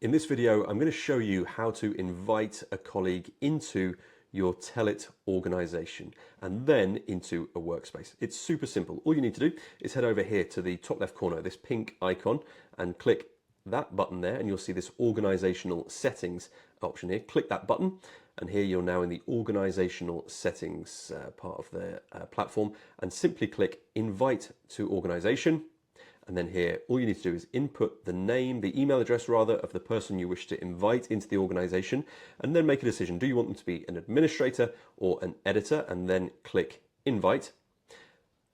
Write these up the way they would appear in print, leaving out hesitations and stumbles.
In this video, I'm going to show you how to invite a colleague into your Tellet organization and then into a workspace. It's super simple. All you need to do is head over here to the top left corner, this pink icon, and click that button there, and you'll see this organizational settings option here. Click that button, and here you're now in the organizational settings part of the platform, and simply click invite to organization. And then here, all you need to do is input the name, the email address rather, of the person you wish to invite into the organization, and then make a decision. Do you want them to be an administrator or an editor? And then click invite.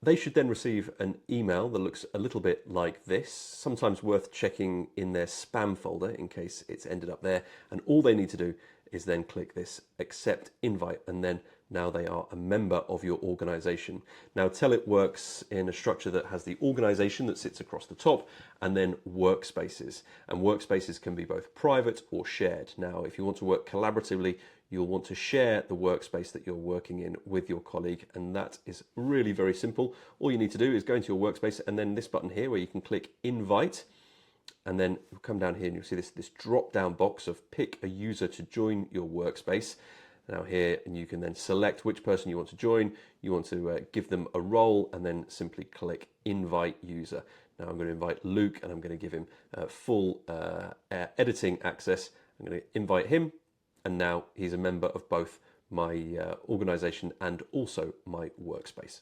They should then receive an email that looks a little bit like this, sometimes worth checking in their spam folder in case it's ended up there. And all they need to do is then click this accept invite, and then now they are a member of your organization. Now, Tellet works in a structure that has the organization that sits across the top and then workspaces. And workspaces can be both private or shared. Now, if you want to work collaboratively, you'll want to share the workspace that you're working in with your colleague, and that is really very simple. All you need to do is go into your workspace and then this button here where you can click invite, and then you'll come down here and you'll see this drop down box of pick a user to join your workspace. Now here, and you can then select which person you want to join. You want to give them a role, and then simply click invite user. Now I'm going to invite Luke, and I'm going to give him full editing access. I'm going to invite him, and now he's a member of both my organization and also my workspace.